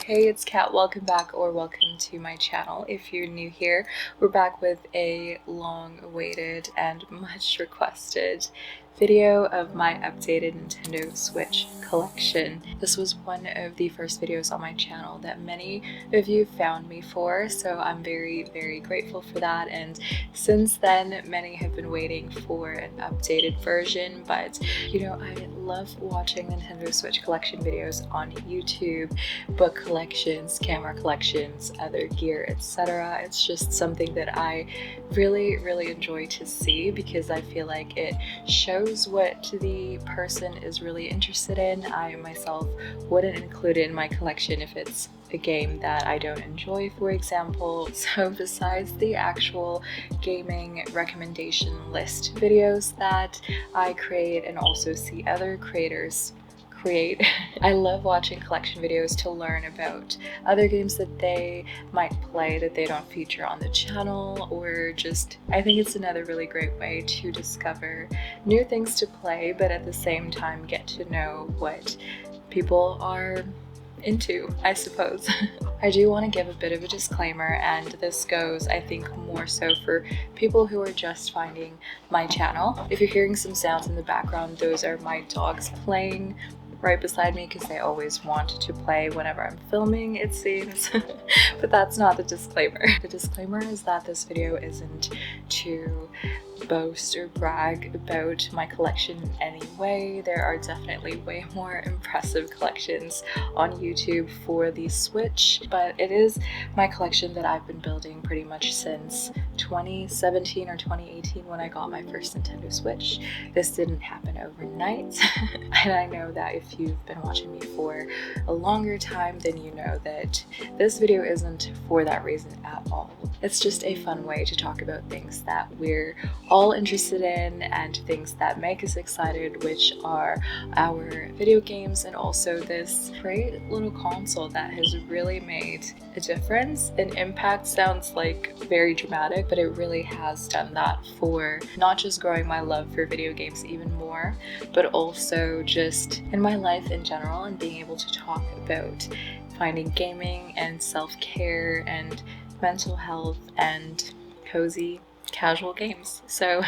Hey, it's Kat. Welcome back, or welcome to my channel. If you're new here, we're back with a long-awaited and much requested video of my updated Nintendo Switch collection. This was one of the first videos on my channel that many of you found me for, so I'm very grateful for that. And since then, many have been waiting for an updated version, but you know, I love watching Nintendo Switch collection videos on YouTube, book collections, camera collections, other gear, etc. It's just something that I really enjoy to see because I feel like it shows what the person is really interested in. I myself wouldn't include it in my collection if it's a game that I don't enjoy, for example. So besides the actual gaming recommendation list videos that I create and also see other creators create, I love watching collection videos to learn about other games that they might play that they don't feature on the channel, or just, I think it's another really great way to discover new things to play, but at the same time get to know what people are into, I suppose. I do want to give a bit of a disclaimer, and this goes, I think, more so for people who are just finding my channel. If you're hearing some sounds in the background, those are my dogs playing right beside me because they always want to play whenever I'm filming, it seems. But that's not the disclaimer. The disclaimer is that this video isn't to boast or brag about my collection in any way. There are definitely way more impressive collections on YouTube for the Switch, but it is my collection that I've been building pretty much since 2017 or 2018 when I got my first Nintendo Switch. This didn't happen overnight. And I know that if you've been watching me for a longer time, then you know that this video isn't for that reason at all. It's just a fun way to talk about things that we're all interested in and things that make us excited, which are our video games and also this great little console that has really made a difference. An impact sounds like very dramatic, but it really has done that for not just growing my love for video games even more, but also just in my life in general, and being able to talk about finding gaming and self-care and mental health and cozy casual games. So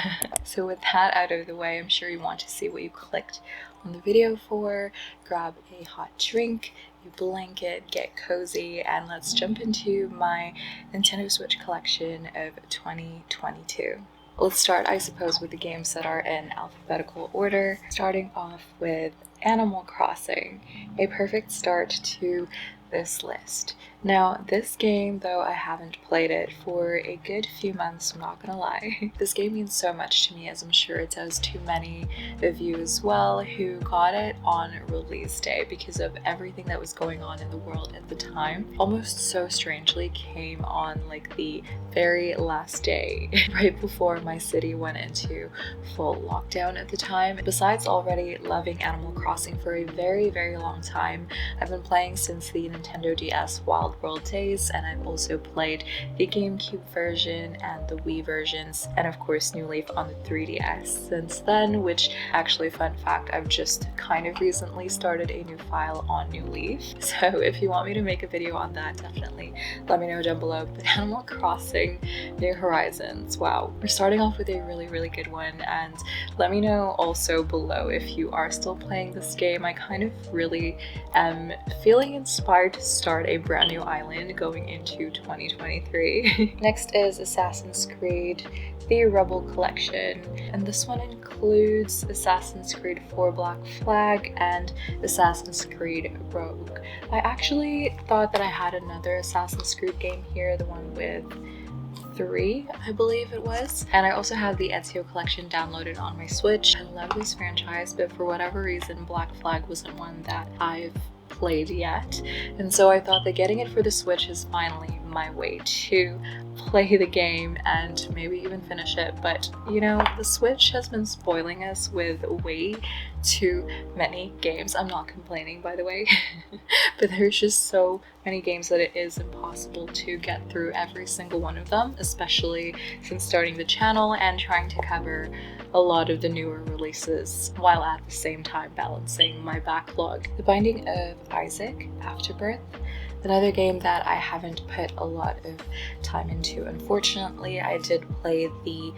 with that out of the way, I'm sure you want to see what you clicked on the video for. Grab a hot drink, a blanket, get cozy, and let's jump into my Nintendo Switch collection of 2022. Let's start, I suppose, with the games that are in alphabetical order, starting off with Animal Crossing, a perfect start to this list. Now, this game, though I haven't played it for a good few months, I'm not gonna lie, this game means so much to me, as I'm sure it does to many of you as well, who got it on release day because of everything that was going on in the world at the time. Almost so strangely came on like the very last day, right before my city went into full lockdown at the time. Besides already loving Animal Crossing for a very long time, I've been playing since the Nintendo DS Wild World days, and I've also played the GameCube version and the Wii versions, and of course New Leaf on the 3DS since then, which actually, fun fact, I've just kind of recently started a new file on New Leaf, so if you want me to make a video on that, definitely let me know down below. But Animal Crossing New Horizons, wow, we're starting off with a really good one, and let me know also below if you are still playing this game. I kind of really am feeling inspired to start a brand new island going into 2023. Next is Assassin's Creed The Rebel Collection, and this one includes Assassin's Creed 4 Black Flag and Assassin's Creed Rogue. I actually thought that I had another Assassin's Creed game here, the one with 3, I believe it was. And I also have the Ezio collection downloaded on my Switch. I love this franchise, but for whatever reason, Black Flag wasn't one that I've played yet. And so I thought that getting it for the Switch is finally my way to play the game and maybe even finish it. But you know, the Switch has been spoiling us with way too many games. I'm not complaining, by the way, but there's just so many games that it is impossible to get through every single one of them, especially since starting the channel and trying to cover a lot of the newer releases while at the same time balancing my backlog. The Binding of Isaac Afterbirth, Another game that I haven't put a lot of time into, unfortunately. I did play the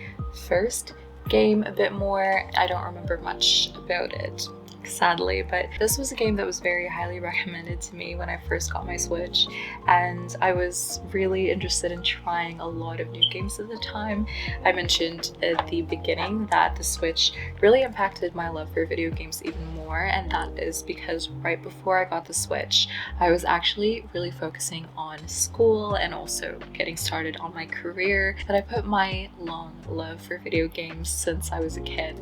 first game a bit more. I don't remember much about it, sadly, but this was a game that was very highly recommended to me when I first got my Switch, and I was really interested in trying a lot of new games at the time. I mentioned at the beginning that the Switch really impacted my love for video games even more, and that is because right before I got the Switch, I was actually really focusing on school and also getting started on my career, and I put my long love for video games since I was a kid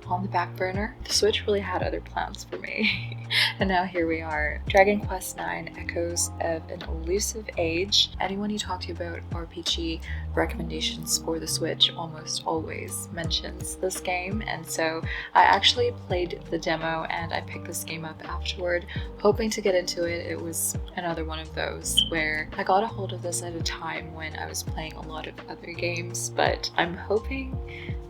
on the back burner. The Switch really had other plans for me. And now here we are. Dragon Quest IX: Echoes of an Elusive Age. Anyone you talk to about RPG recommendations for the Switch almost always mentions this game, and so I actually played the demo and I picked this game up afterward, hoping to get into it. It was another one of those where I got a hold of this at a time when I was playing a lot of other games, but I'm hoping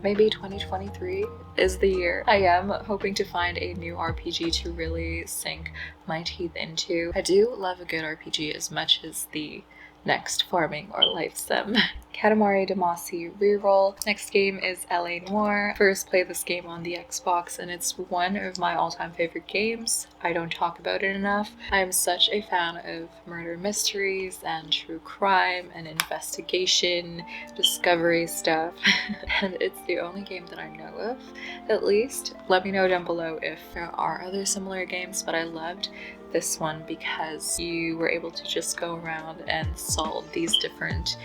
maybe 2023 is the year. I am hoping to find a new RPG to really sink my teeth into. I do love a good RPG as much as the next farming or life sim. Katamari Damacy Reroll. Next game is LA Noire. First played this game on the Xbox and it's one of my all-time favorite games. I don't talk about it enough. I am such a fan of murder mysteries and true crime and investigation, discovery stuff. And it's the only game that I know of, at least. Let me know down below if there are other similar games, but I loved this one because you were able to just go around and solve these different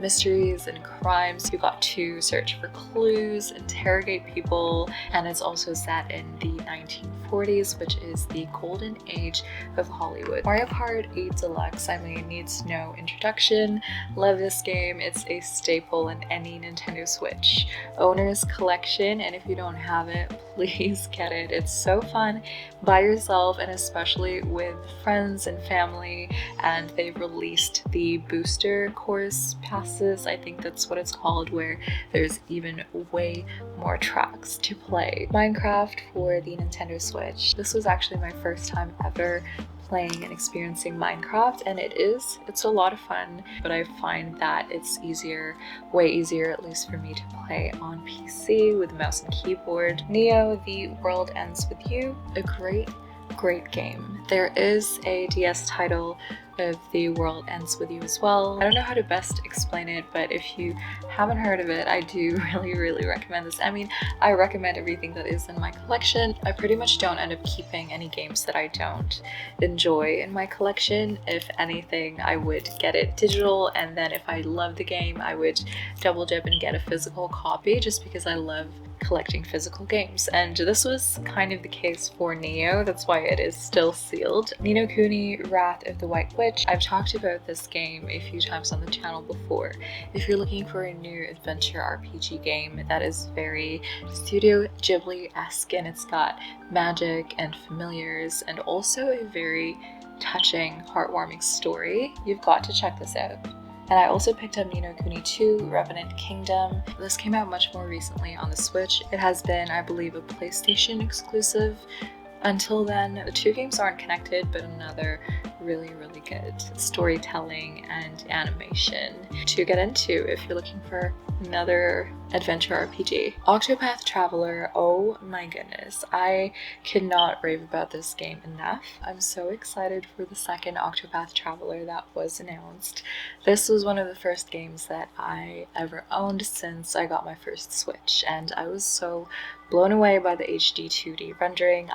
mysteries and crimes. You got to search for clues, interrogate people, and it's also set in the 1940s, which is the golden age of Hollywood. Mario Kart 8 Deluxe, I mean, needs no introduction. Love this game. It's a staple in any Nintendo Switch owner's collection, and if you don't have it, please get it. It's so fun by yourself and especially with friends and family, and they've released the booster course passes, I think that's what it's called, where there's even way more tracks to play. Minecraft for the Nintendo Switch. This was actually my first time ever playing and experiencing Minecraft, and it's a lot of fun, but I find that it's way easier, at least for me, to play on PC with mouse and keyboard. Neo: The World Ends With You, a great game. There is a DS title of The World Ends With You as well. I don't know how to best explain it, but if you haven't heard of it, I do really recommend this. I mean, I recommend everything that is in my collection. I pretty much don't end up keeping any games that I don't enjoy in my collection. If anything, I would get it digital, and then if I love the game, I would double dip and get a physical copy just because I love collecting physical games, and this was kind of the case for Neo. That's why it is still sealed. Ni no Kuni: Wrath of the White Witch. I've talked about this game a few times on the channel before. If you're looking for a new adventure RPG game that is very Studio Ghibli-esque, and it's got magic and familiars and also a very touching, heartwarming story, you've got to check this out. And I also picked up Ni no Kuni 2: Revenant Kingdom. This came out much more recently on the Switch. It has been, I believe, a PlayStation exclusive until then. The two games aren't connected, but another really good storytelling and animation to get into if you're looking for another adventure RPG. Octopath Traveler, oh my goodness, I cannot rave about this game enough. I'm so excited for the second Octopath Traveler that was announced. This was one of the first games that I ever owned since I got my first Switch, and I was so blown away by the HD 2D rendering.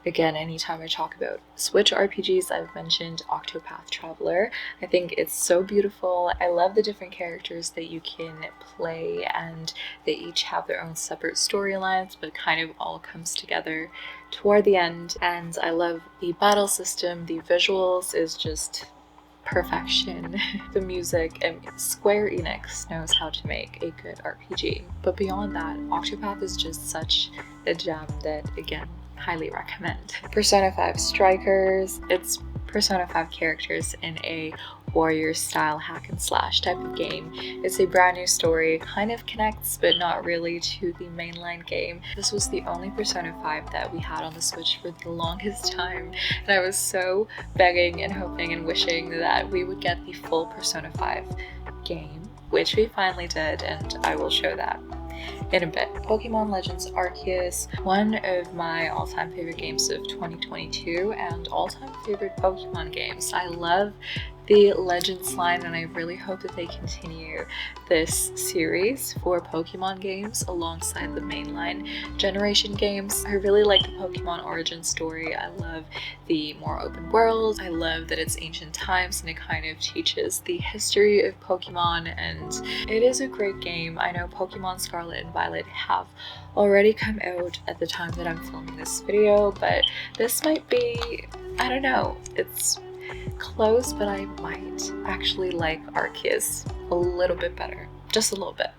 Again, anytime I talk about Switch RPGs, I've mentioned Octopath Traveler. I think it's so beautiful. I love the different characters that you can play, and they each have their own separate storylines, but kind of all comes together toward the end. And I love the battle system. The visuals is just perfection. The music, and Square Enix knows how to make a good RPG. But beyond that, Octopath is just such a gem that, again, highly recommend. Persona 5 Strikers. It's Persona 5 characters in a warrior style hack and slash type of game. It's a brand new story, kind of connects but not really to the mainline game. This was the only Persona 5 that we had on the Switch for the longest time, and I was so begging and hoping and wishing that we would get the full Persona 5 game, which we finally did, and I will show that in a bit. Pokemon Legends Arceus, one of my all-time favorite games of 2022 and all-time favorite Pokemon games. I love the Legends line, and I really hope that they continue this series for Pokemon games alongside the mainline generation games. I really like the Pokemon origin story. I love the more open world. I love that it's ancient times and it kind of teaches the history of Pokemon, and it is a great game. I know Pokemon Scarlet and Violet have already come out at the time that I'm filming this video, but this might be, I don't know, it's close, but I might actually like Arceus a little bit better. Just a little bit.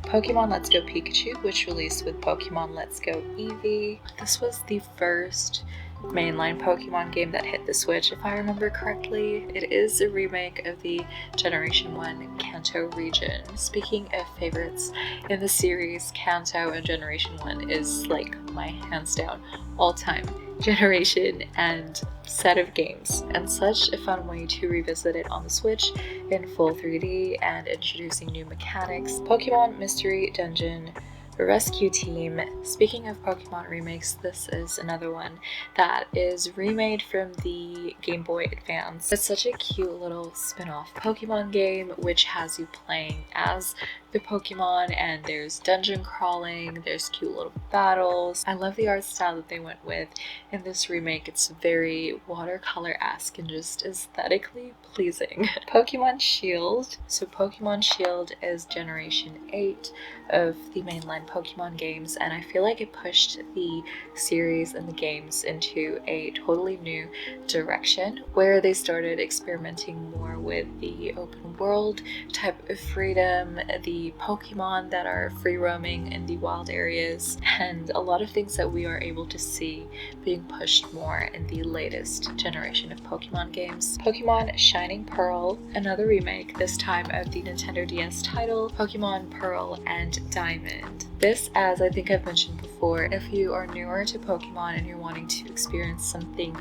Pokemon Let's Go Pikachu, which released with Pokemon Let's Go Eevee. This was the first mainline Pokemon game that hit the Switch, if I remember correctly. It is a remake of the Generation 1 Kanto region. Speaking of favorites in the series, Kanto and Generation 1 is like my hands down all-time generation and set of games, and such a fun way to revisit it on the Switch in full 3D and introducing new mechanics. Pokemon Mystery Dungeon Rescue Team. Speaking of Pokemon remakes, this is another one that is remade from the Game Boy Advance. It's such a cute little spin-off Pokemon game which has you playing as the Pokemon, and there's dungeon crawling, there's cute little battles. I love the art style that they went with in this remake. It's very watercolor-esque and just aesthetically pleasing. Pokemon Shield. So Pokemon Shield is Generation 8 of the mainline Pokemon games, and I feel like it pushed the series and the games into a totally new direction where they started experimenting more with the open world type of freedom, the Pokemon that are free roaming in the wild areas, and a lot of things that we are able to see being pushed more in the latest generation of Pokemon games. Pokemon Shining Pearl, another remake, this time of the Nintendo DS title, Pokemon Pearl and Diamond. This, as I think I've mentioned before, if you are newer to Pokemon and you're wanting to experience something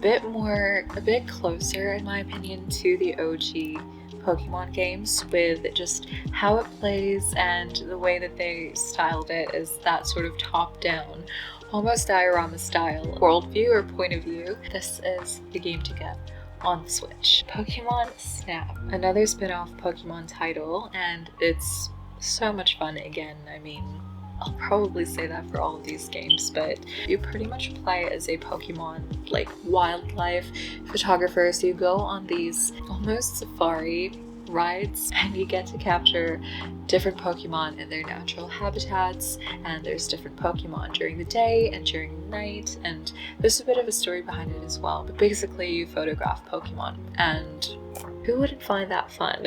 a bit closer, in my opinion, to the OG Pokemon games, with just how it plays and the way that they styled it is that sort of top-down, almost diorama style worldview or point of view, this is the game to get on the Switch. Pokemon Snap, another spin-off Pokemon title, and it's so much fun. Again, I mean, I'll probably say that for all of these games, but you pretty much play as a Pokemon like wildlife photographer. So you go on these almost safari rides and you get to capture different Pokemon in their natural habitats, and there's different Pokemon during the day and during the night, and there's a bit of a story behind it as well, but basically you photograph Pokemon, and who wouldn't find that fun?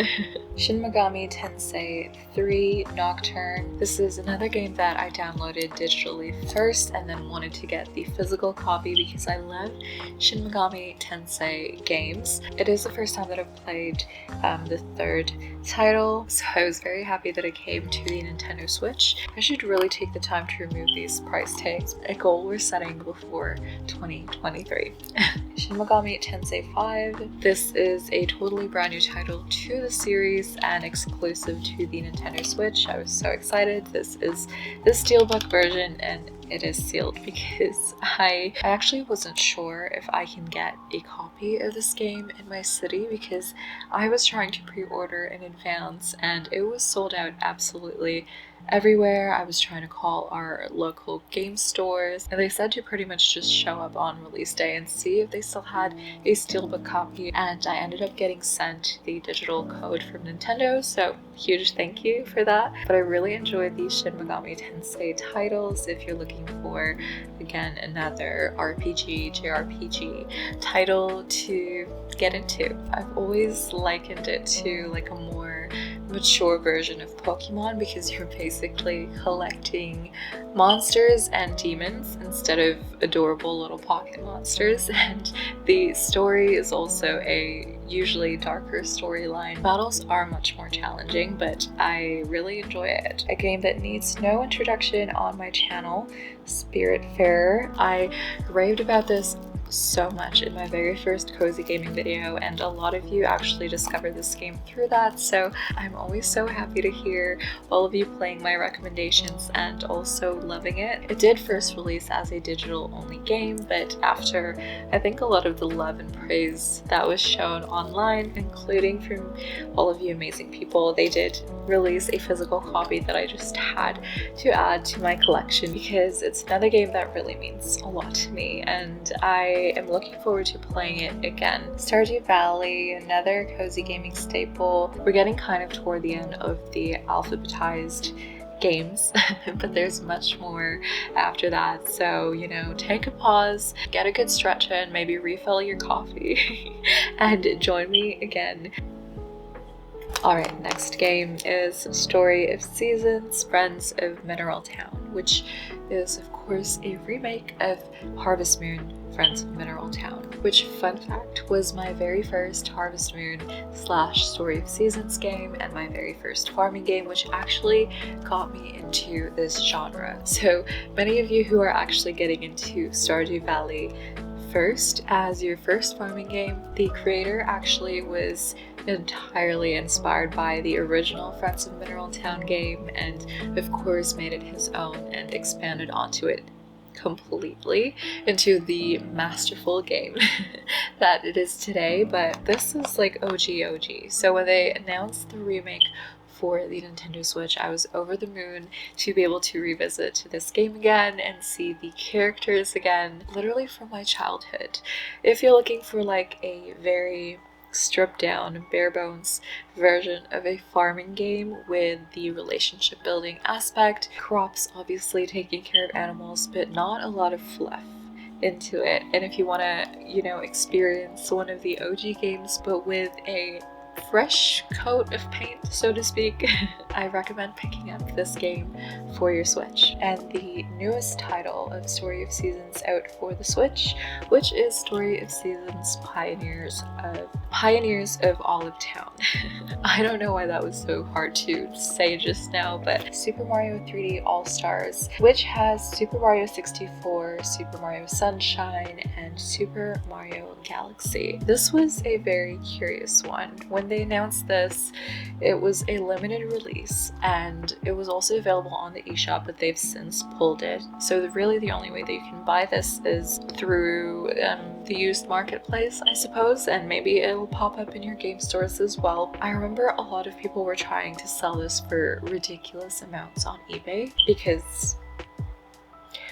Shin Megami Tensei 3 Nocturne. This is another game that I downloaded digitally first and then wanted to get the physical copy because I love Shin Megami Tensei games. It is the first time that I've played the third title, so I was very happy that it came to the Nintendo Switch. I should really take the time to remove these price tags, a goal we're setting before 2023. Shin Megami Tensei 5. This is a totally brand new title to the series and exclusive to the Nintendo Switch. I was so excited. This is the Steelbook version, and it is sealed because I actually wasn't sure if I can get a copy of this game in my city because I was trying to pre-order in advance and it was sold out absolutely everywhere. I was trying to call our local game stores and they said to pretty much just show up on release day and see if they still had a Steelbook copy, and I ended up getting sent the digital code from Nintendo, so huge thank you for that. But I really enjoyed these Shin Megami Tensei titles. If you're looking for, again, another RPG, JRPG title to get into, I've always likened it to like a more mature version of Pokemon, because you're basically collecting monsters and demons instead of adorable little pocket monsters. And the story is also a usually darker storyline. Battles are much more challenging, but I really enjoy it. A game that needs no introduction on my channel, Spiritfarer. I raved about this so much in my very first cozy gaming video, and a lot of you actually discovered this game through that, so I'm always so happy to hear all of you playing my recommendations and also loving it. It did first release as a digital only game, but after I think a lot of the love and praise that was shown online, including from all of you amazing people, they did release a physical copy that I just had to add to my collection, because it's another game that really means a lot to me and I am looking forward to playing it again. Stardew Valley, another cozy gaming staple. We're getting kind of toward the end of the alphabetized games, but there's much more after that, so you know, take a pause, get a good stretch in, maybe refill your coffee and join me again. Alright, next game is Story of Seasons, Friends of Mineral Town, which is of course a remake of Harvest Moon, Friends of Mineral Town, which, fun fact, was my very first Harvest Moon / Story of Seasons game and my very first farming game, which actually got me into this genre. So many of you who are actually getting into Stardew Valley first as your first farming game, the creator actually was entirely inspired by the original Friends of Mineral Town game and of course made it his own and expanded onto it completely into the masterful game that it is today. But this is like OG. So when they announced the remake for the Nintendo Switch, I was over the moon to be able to revisit this game again and see the characters again, literally from my childhood. If you're looking for like a very stripped down, bare bones version of a farming game with the relationship building aspect, crops, obviously taking care of animals, but not a lot of fluff into it. And if you want to, you know, experience one of the OG games but with a fresh coat of paint, so to speak, I recommend picking up this game for your Switch. And the newest title of Story of Seasons out for the Switch, which is Story of Seasons Pioneers of Olive Town. I don't know why that was so hard to say just now, but Super Mario 3D All-Stars, which has Super Mario 64, Super Mario Sunshine, and Super Mario Galaxy. This was a very curious one. When they announced this, it was a limited release and it was also available on the eShop, but they've since pulled it. So really the only way that you can buy this is through the used marketplace, I suppose, and maybe it'll pop up in your game stores as well. I remember a lot of people were trying to sell this for ridiculous amounts on eBay because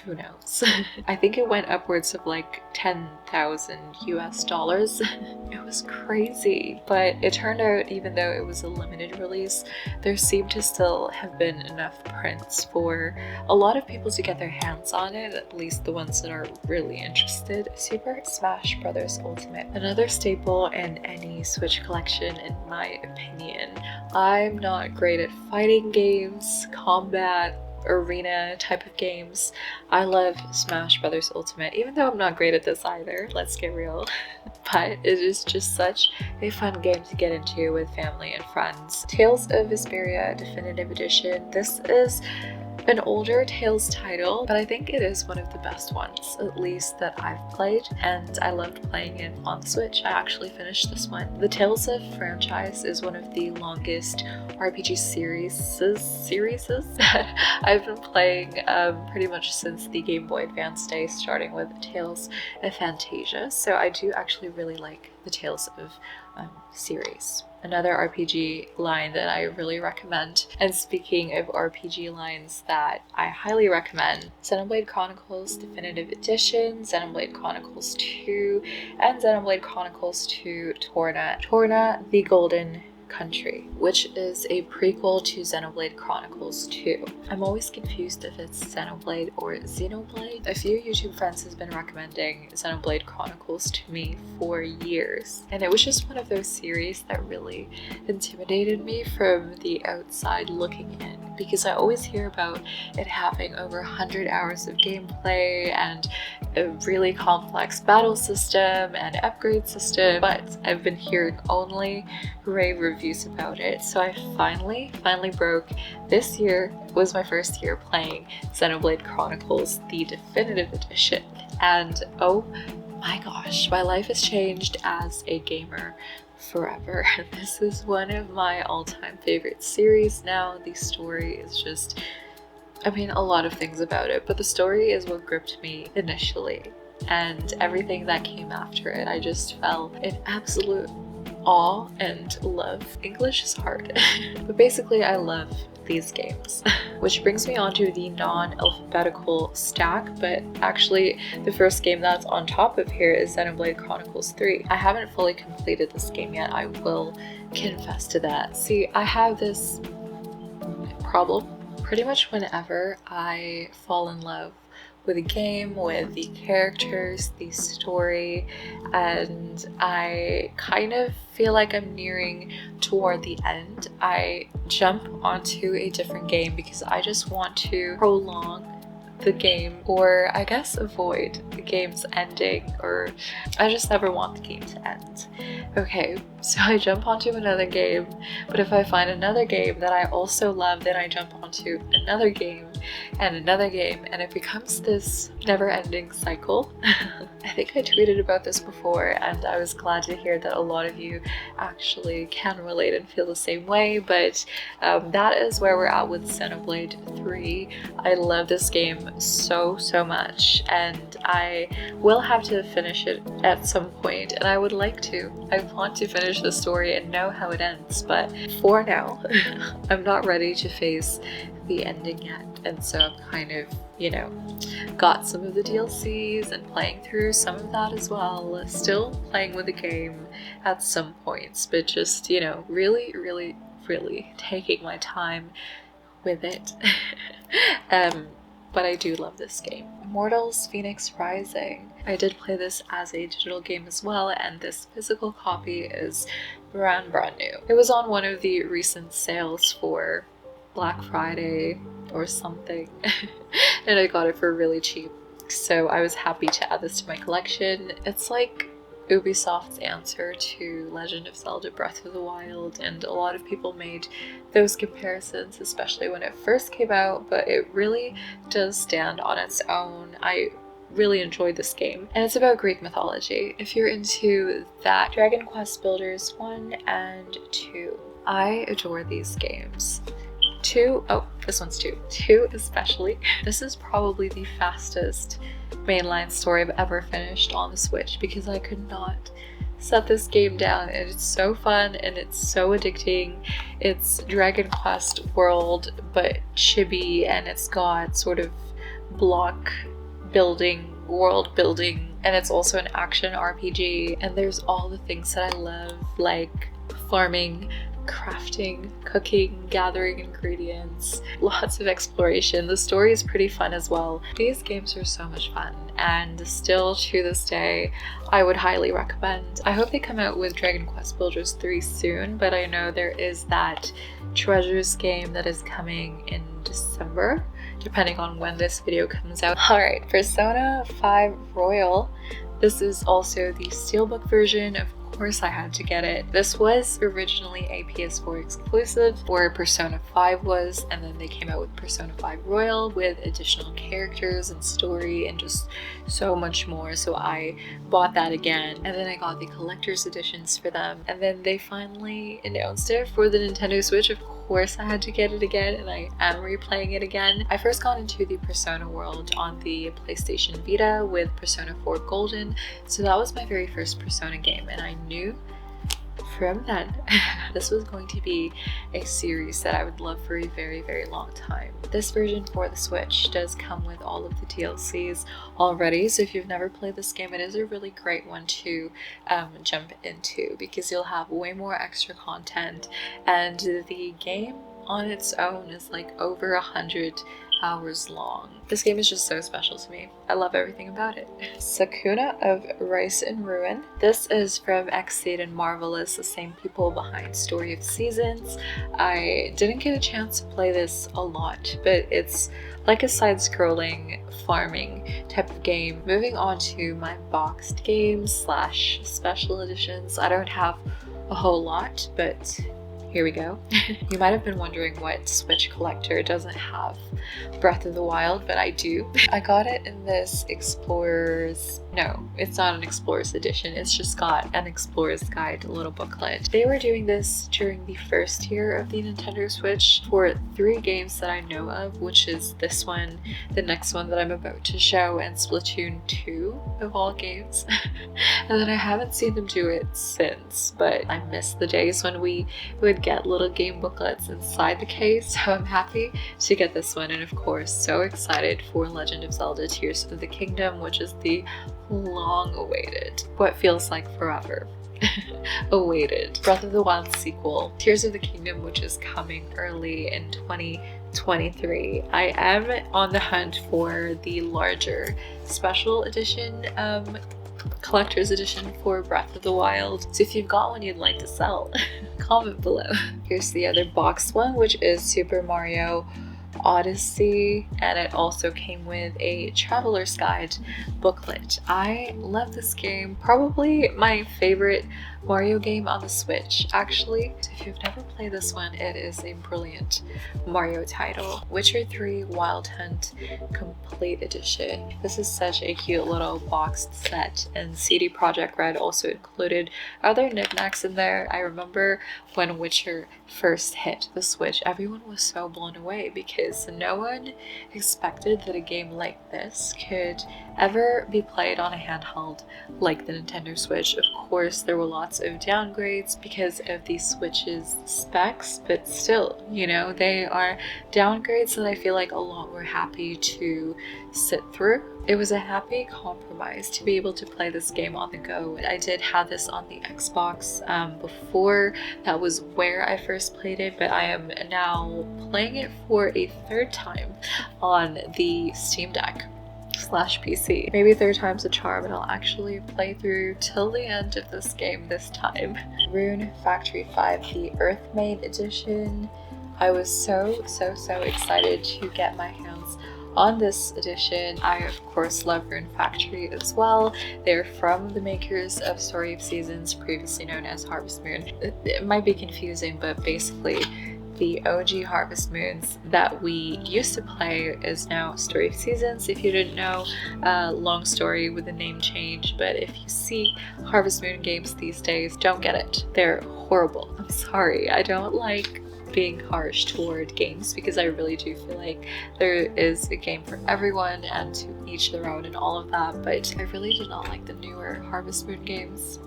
who knows? I think it went upwards of like 10,000 US dollars. It was crazy, but it turned out, even though it was a limited release, there seemed to still have been enough prints for a lot of people to get their hands on it, at least the ones that are really interested. Super Smash Bros. Ultimate, another staple in any Switch collection in my opinion. I'm not great at fighting games, combat, arena type of games. I love Smash Bros. Ultimate, even though I'm not great at this either, let's get real. But it is just such a fun game to get into with family and friends. Tales of Vesperia Definitive Edition. This is an older Tales title, but I think it is one of the best ones, at least that I've played, and I loved playing it on Switch. I actually finished this one. The Tales of franchise is one of the longest RPG series I've been playing pretty much since the Game Boy Advance days, starting with Tales of Fantasia, so I do actually really like the Tales of series. Another RPG line that I really recommend, and speaking of RPG lines that I highly recommend, Xenoblade Chronicles Definitive Edition, Xenoblade Chronicles 2, and Xenoblade Chronicles 2 Torna the Golden Country, which is a prequel to Xenoblade Chronicles 2. I'm always confused if it's Xenoblade or Xenoblade. A few YouTube friends has been recommending Xenoblade Chronicles to me for years, and it was just one of those series that really intimidated me from the outside looking in, because I always hear about it having over 100 hours of gameplay and a really complex battle system and upgrade system, but I've been hearing only rave reviews about it. So I finally broke. This year was my first year playing Xenoblade Chronicles, the definitive edition, and oh my gosh, my life has changed as a gamer forever. This is one of my all-time favorite series now. The story is just, I mean, a lot of things about it, but the story is what gripped me initially, and everything that came after it, I just fell in absolute awe and love. English is hard. But basically I love these games. Which brings me on to the non-alphabetical stack, but actually the first game that's on top of here is Xenoblade Chronicles 3. I haven't fully completed this game yet, I will confess to that. See, I have this problem. Pretty much whenever I fall in love with a game, with the characters, the story, and I kind of feel like I'm nearing toward the end, I jump onto a different game because I just want to prolong the game, or I guess avoid the game's ending, or I just never want the game to end. Okay, so I jump onto another game, but if I find another game that I also love, then I jump onto another game, and it becomes this never-ending cycle. I think I tweeted about this before, and I was glad to hear that a lot of you actually can relate and feel the same way, but that is where we're at with Xenoblade 3. I love this game so much, and I will have to finish it at some point, and I would like to. I want to finish the story and know how it ends, but for now I'm not ready to face the ending yet, and so I've kind of, you know, got some of the DLCs and playing through some of that as well. Still playing with the game at some points, but just, you know, really taking my time with it. But I do love this game. Immortals Phoenix Rising. I did play this as a digital game as well, and this physical copy is brand new. It was on one of the recent sales for Black Friday or something, and I got it for really cheap, so I was happy to add this to my collection. It's like Ubisoft's answer to Legend of Zelda Breath of the Wild, and a lot of people made those comparisons, especially when it first came out, but it really does stand on its own. I really enjoyed this game, and it's about Greek mythology. If you're into that, Dragon Quest Builders 1 and 2. I adore these games. 2, oh, this one's 2. 2 especially. This is probably the fastest mainline story I've ever finished on the Switch, because I could not set this game down, and it's so fun and it's so addicting. It's Dragon Quest world but chibi, and it's got sort of block building, world building, and it's also an action RPG, and there's all the things that I love, like farming, crafting, cooking, gathering ingredients, lots of exploration. The story is pretty fun as well. These games are so much fun, and still to this day I would highly recommend. I hope they come out with Dragon Quest Builders 3 soon, but I know there is that Treasures game that is coming in December, depending on when this video comes out. Alright, Persona 5 Royal. This is also the Steelbook version. Of course I had to get it. This was originally a PS4 exclusive, where Persona 5 was, and then they came out with Persona 5 Royal with additional characters and story and just so much more, so I bought that again, and then I got the collector's editions for them, and then they finally announced it for the Nintendo Switch. Of course I had to get it again, and I am replaying it again. I first got into the Persona world on the PlayStation Vita with Persona 4 Golden, so that was my very first Persona game, and I knew from then, this was going to be a series that I would love for a very, very long time. This version for the Switch does come with all of the DLCs already, so if you've never played this game, it is a really great one to jump into because you'll have way more extra content, and the game on its own is like over 100 hours long. This game is just so special to me. I love everything about it. Sakuna of Rice and Ruin. This is from Xseed and Marvelous, the same people behind Story of Seasons. I didn't get a chance to play this a lot, but it's like a side-scrolling farming type of game. Moving on to my boxed games slash special editions. I don't have a whole lot, but here we go. You might have been wondering what Switch collector doesn't have Breath of the Wild, but I do. I got it in this Explorer's... No, it's not an Explorer's edition. It's just got an Explorer's Guide little booklet. They were doing this during the first year of the Nintendo Switch for 3 games that I know of, which is this one, the next one that I'm about to show, and Splatoon 2 of all games. And then I haven't seen them do it since, but I miss the days when we would get little game booklets inside the case, so I'm happy to get this one. And of course, so excited for Legend of Zelda Tears of the Kingdom, which is the long-awaited, what feels like forever, awaited Breath of the Wild sequel, Tears of the Kingdom, which is coming early in 2023. I am on the hunt for the larger special edition collector's edition for Breath of the Wild. So if you've got one you'd like to sell, comment below. Here's the other boxed one, which is Super Mario Odyssey, and it also came with a traveler's guide booklet. I love this game, probably my favorite Mario game on the Switch actually. If you've never played this one, it is a brilliant Mario title. Witcher 3 Wild Hunt Complete Edition. This is such a cute little boxed set, and CD Projekt Red also included other knickknacks in there. I remember when Witcher first hit the Switch, everyone was so blown away because no one expected that a game like this could ever be played on a handheld like the Nintendo Switch. Of course, there were lots of downgrades because of the Switch's specs, but still, you know, they are downgrades that I feel like a lot were happy to sit through. It was a happy compromise to be able to play this game on the go. I did have this on the Xbox before. That was where I first played it, but I am now playing it for a 3rd time on the Steam Deck / PC. Maybe 3rd time's a charm, and I'll actually play through till the end of this game this time. Rune Factory 5, the Earthmaid edition. I was so excited to get my hands on this edition. I of course love Rune Factory as well. They're from the makers of Story of Seasons, previously known as Harvest Moon. It might be confusing, but basically the OG Harvest Moons that we used to play is now Story of Seasons. If you didn't know, long story with a name change, but if you see Harvest Moon games these days, don't get it. They're horrible. I'm sorry. I don't like being harsh toward games because I really do feel like there is a game for everyone and to each their own and all of that, but I really did not like the newer Harvest Moon games.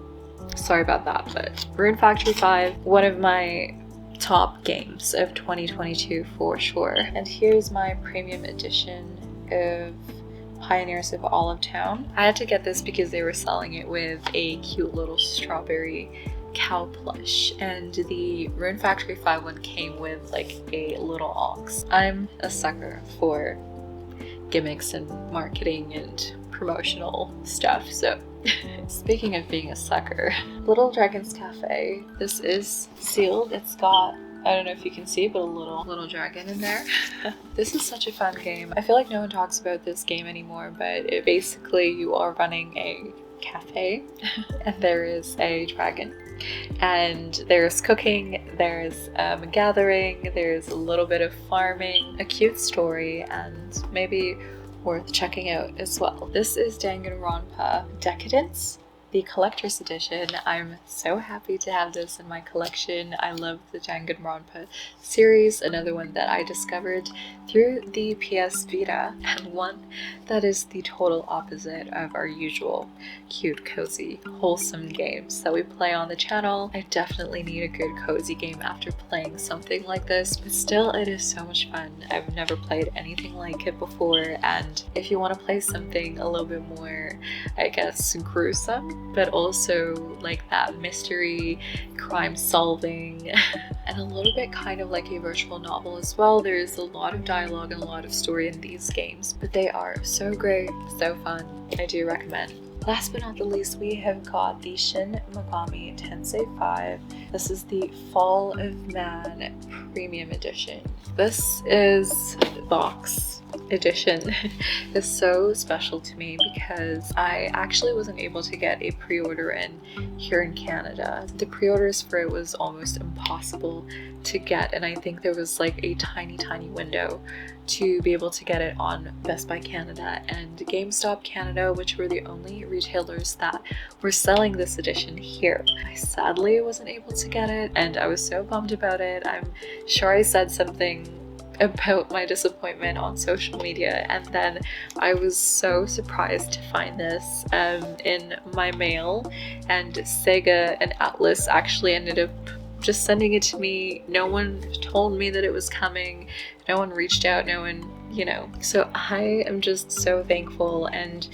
Sorry about that, but Rune Factory 5, one of my top games of 2022 for sure. And here's my premium edition of Pioneers of Olive Town. I had to get this because they were selling it with a cute little strawberry cow plush, and the Rune Factory 5 one came with like a little ox. I'm a sucker for gimmicks and marketing and promotional stuff, so speaking of being a sucker, Little Dragon's Cafe. This is sealed. It's got, I don't know if you can see, but a little dragon in there. This is such a fun game. I feel like no one talks about this game anymore, but it basically, you are running a cafe and there is a dragon, and there's cooking, there's gathering, there's a little bit of farming, a cute story, and maybe worth checking out as well. This is Danganronpa Decadence. the collector's edition. I'm so happy to have this in my collection. I love the Danganronpa series, another one that I discovered through the PS Vita, and one that is the total opposite of our usual cute, cozy, wholesome games that we play on the channel. I definitely need a good cozy game after playing something like this, but still it is so much fun. I've never played anything like it before, and if you want to play something a little bit more, I guess, gruesome, but also like that mystery, crime solving, and a little bit kind of like a virtual novel as well. There's a lot of dialogue and a lot of story in these games, but they are so great, so fun. I do recommend. Last but not the least, we have got the Shin Megami Tensei 5. This is the Fall of Man Premium Edition. This is box edition. Is so special to me because I actually wasn't able to get a pre-order in here in Canada. The pre-orders for it was almost impossible to get, and I think there was like a tiny window to be able to get it on Best Buy Canada and GameStop Canada, which were the only retailers that were selling this edition here. I sadly wasn't able to get it, and I was so bummed about it. I'm sure I said something about my disappointment on social media, and then I was so surprised to find this in my mail, and Sega and Atlas actually ended up just sending it to me. No one told me that it was coming, no one reached out, no one, you know. So I am just so thankful and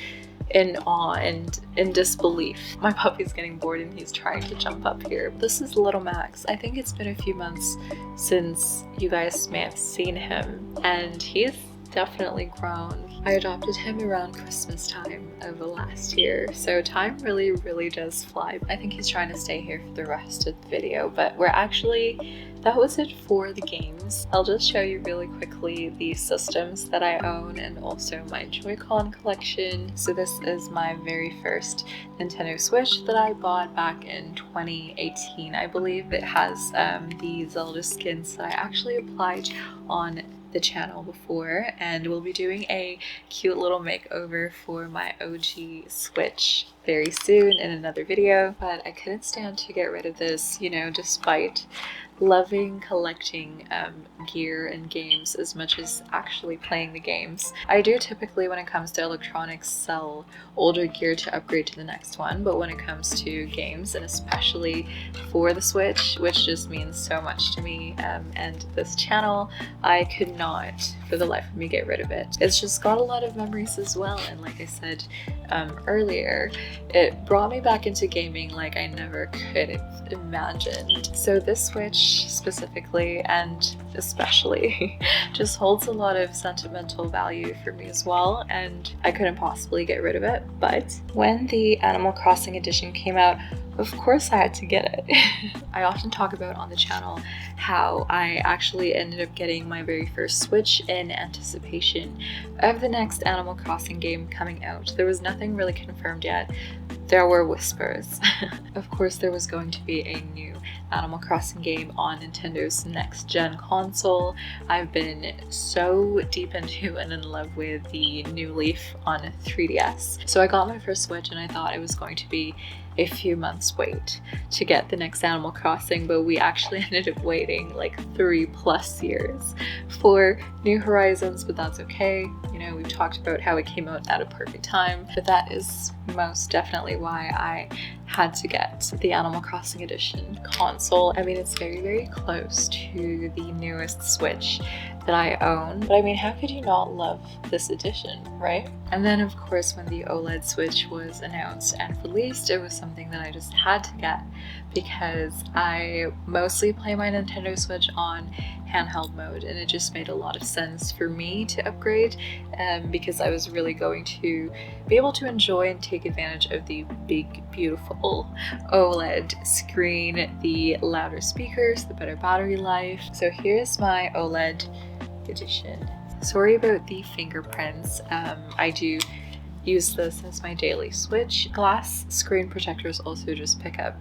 in awe and in disbelief. My puppy's getting bored and he's trying to jump up here. This is Little Max. I think it's been a few months since you guys may have seen him, and he's definitely grown. I adopted him around Christmas time of last year, so time really does fly. I think he's trying to stay here for the rest of the video, but that was it for the games. I'll just show you really quickly the systems that I own and also my Joy-Con collection. So this is my very first Nintendo Switch that I bought back in 2018, I believe. It has the Zelda skins that I actually applied on the channel before, and we'll be doing a cute little makeover for my OG Switch very soon in another video. But I couldn't stand to get rid of this, you know, despite loving collecting gear and games as much as actually playing the games. I do typically, when it comes to electronics, sell older gear to upgrade to the next one, but when it comes to games, and especially for the Switch, which just means so much to me and this channel, I could not for the life of me get rid of it. It's just got a lot of memories as well, and like I said earlier, it brought me back into gaming like I never could have imagined. So this Switch specifically and especially just holds a lot of sentimental value for me as well, and I couldn't possibly get rid of it. But when the Animal Crossing edition came out, of course I had to get it. I often talk about on the channel how I actually ended up getting my very first Switch in anticipation of the next Animal Crossing game coming out. There was nothing really confirmed yet. There were whispers. Of course, there was going to be a new Animal Crossing game on Nintendo's next gen console. I've been so deep into and in love with the new Leaf on 3DS. So I got my first Switch and I thought it was going to be a few months wait to get the next Animal Crossing, but we actually ended up waiting like 3+ years for New Horizons, but that's okay. You know, we've talked about how it came out at a perfect time, but that is most definitely why I had to get the Animal Crossing edition console. I mean, it's very close to the newest Switch that I own, but I mean, how could you not love this edition, right? And then of course, when the OLED Switch was announced and released, it was something that I just had to get because I mostly play my Nintendo Switch on handheld mode, and it just made a lot of sense for me to upgrade because I was really going to be able to enjoy and take advantage of the big beautiful OLED screen, the louder speakers, the better battery life. So here's my OLED edition. Sorry about the fingerprints. I do use this as my daily switch. Glass screen protectors also just pick up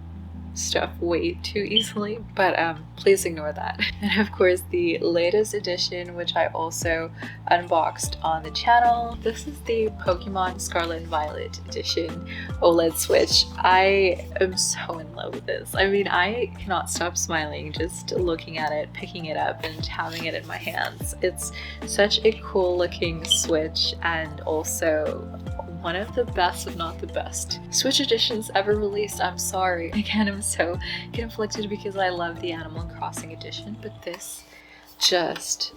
stuff way too easily, but please ignore that. And of course, the latest edition, which I also unboxed on the channel. This is the Pokemon Scarlet and Violet edition OLED Switch. I am so in love with this. I mean, I cannot stop smiling just looking at it, picking it up, and having it in my hands. It's such a cool looking Switch, and also one of the best, if not the best, Switch editions ever released. I'm sorry. Again, I'm so conflicted because I love the Animal Crossing edition, but this just...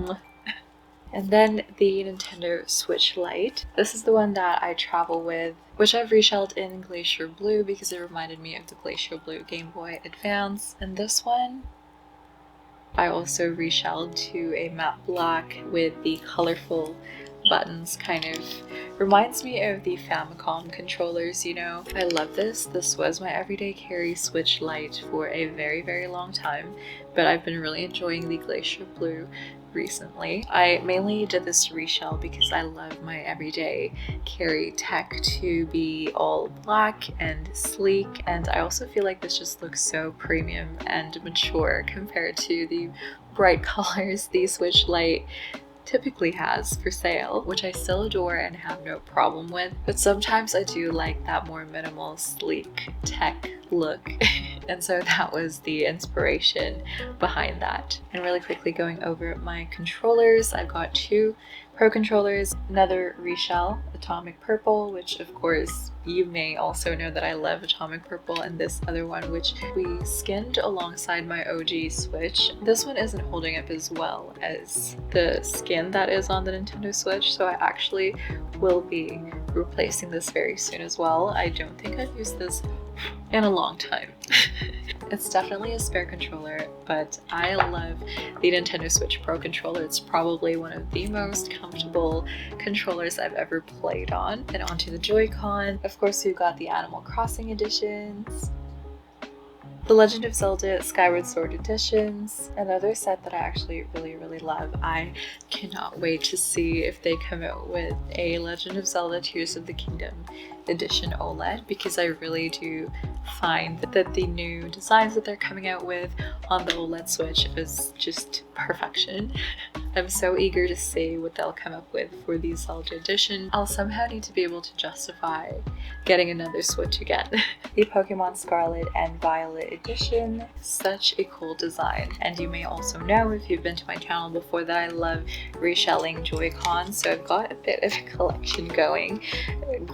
And then the Nintendo Switch Lite. This is the one that I travel with, which I've reshelled in Glacier Blue because it reminded me of the Glacier Blue Game Boy Advance. And this one I also reshelled to a matte black with the colorful buttons. Kind of reminds me of the Famicom controllers, you know. I love this. This was my everyday carry Switch Lite for a very, very long time, but I've been really enjoying the Glacier Blue recently. I mainly did this reshell because I love my everyday carry tech to be all black and sleek, and I also feel like this just looks so premium and mature compared to the bright colors the Switch Lite typically has for sale, which I still adore and have no problem with, but sometimes I do like that more minimal, sleek tech look. And so that was the inspiration behind that. And really quickly going over my controllers, I've got two Pro controllers, another reshell, Atomic Purple, which of course you may also know that I love Atomic Purple, and this other one which we skinned alongside my OG Switch. This one isn't holding up as well as the skin that is on the Nintendo Switch, so I actually will be replacing this very soon as well. I don't think I've used this in a long time. It's definitely a spare controller, but I love the Nintendo Switch Pro controller. It's probably one of the most comfortable controllers I've ever played on. And onto the Joy-Con. Of course, we've got the Animal Crossing editions, the Legend of Zelda Skyward Sword editions, another set that I actually really love. I cannot wait to see if they come out with a Legend of Zelda Tears of the Kingdom edition OLED, because I really do find that the new designs that they're coming out with on the OLED Switch is just perfection. I'm so eager to see what they'll come up with for the Zelda edition. I'll somehow need to be able to justify getting another Switch again. The Pokemon Scarlet and Violet edition, such a cool design. And you may also know, if you've been to my channel before, that I love reshelling Joy-Con, so I've got a bit of a collection going.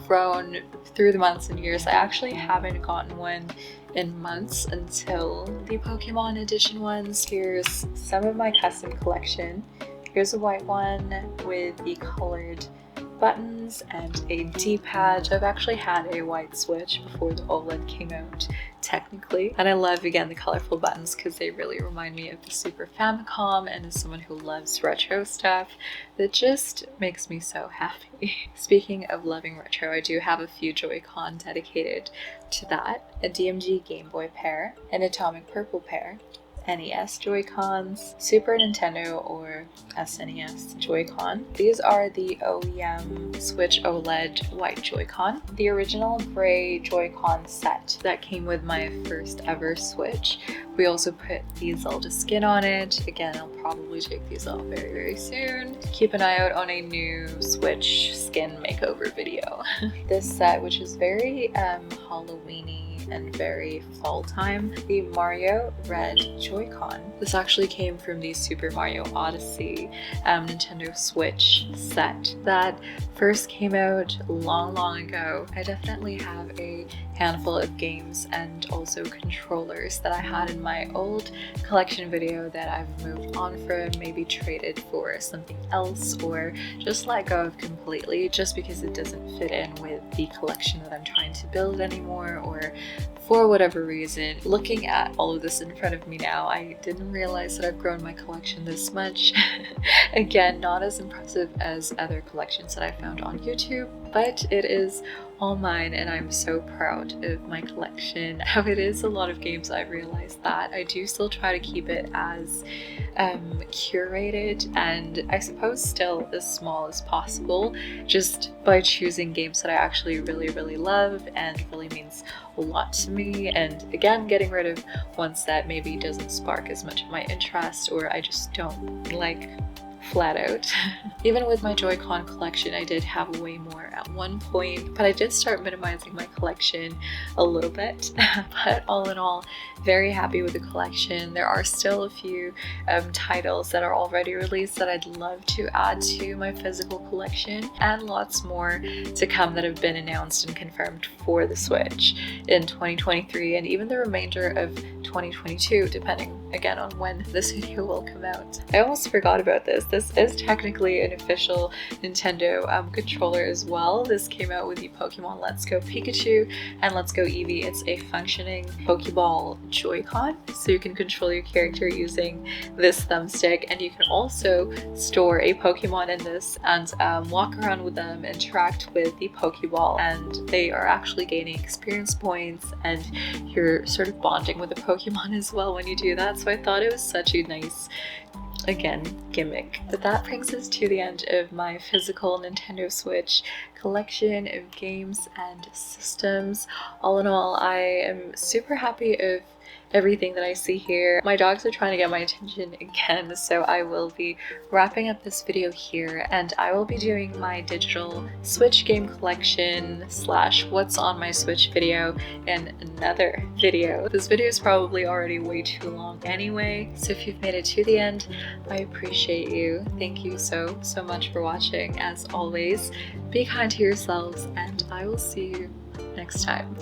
Grown through the months and years. I actually haven't gotten one in months until the Pokemon edition ones. Here's some of my custom collection. Here's a white one with the colored buttons and a D-pad. I've actually had a white Switch before the OLED came out, technically. And I love, again, the colorful buttons because they really remind me of the Super Famicom, and as someone who loves retro stuff, that just makes me so happy. Speaking of loving retro, I do have a few Joy-Con dedicated to that. A DMG Game Boy pair, an Atomic Purple pair, NES Joy-Cons, Super Nintendo or SNES Joy-Con. These are the OEM Switch OLED white Joy-Con. The original gray Joy-Con set that came with my first ever Switch. We also put the Zelda skin on it. Again, I'll probably take these off very soon. Keep an eye out on a new Switch skin makeover video. This set, which is very Halloween-y and very fall time, the Mario Red Joy-Con. This actually came from the Super Mario Odyssey Nintendo Switch set that first came out long ago. I definitely have a handful of games and also controllers that I had in my old collection video that I've moved on from, maybe traded for something else, or just let go of completely just because it doesn't fit in with the collection that I'm trying to build anymore, or for whatever reason. Looking at all of this in front of me now, I didn't realize that I've grown my collection this much. Again, not as impressive as other collections that I found on YouTube, but it is all mine, and I'm so proud of my collection. How it is a lot of games, I realized that I do still try to keep it as curated and I suppose still as small as possible, just by choosing games that I actually really love and really means a lot to me, and again getting rid of ones that maybe doesn't spark as much of my interest or I just don't like flat out. Even with my Joy-Con collection, I did have way more at one point, but I did start minimizing my collection a little bit. But all in all, very happy with the collection. There are still a few titles that are already released that I'd love to add to my physical collection, and lots more to come that have been announced and confirmed for the Switch in 2023 and even the remainder of 2022, depending again on when this video will come out. I almost forgot about this. This is technically an official Nintendo controller as well. This came out with the Pokemon Let's Go Pikachu and Let's Go Eevee. It's a functioning Pokeball Joy-Con, so you can control your character using this thumbstick, and you can also store a Pokemon in this and walk around with them, interact with the Pokeball, and they are actually gaining experience points, and you're sort of bonding with the Pokemon as well when you do that. So I thought it was such a nice, again, gimmick. But that brings us to the end of my physical Nintendo Switch collection of games and systems. All in all, I am super happy of everything that I see here. My dogs are trying to get my attention again, so I will be wrapping up this video here, and I will be doing my digital Switch game collection / what's on my Switch video in another video. This video is probably already way too long anyway, so if you've made it to the end, I appreciate you. Thank you so much for watching. As always, be kind to yourselves, and I will see you next time.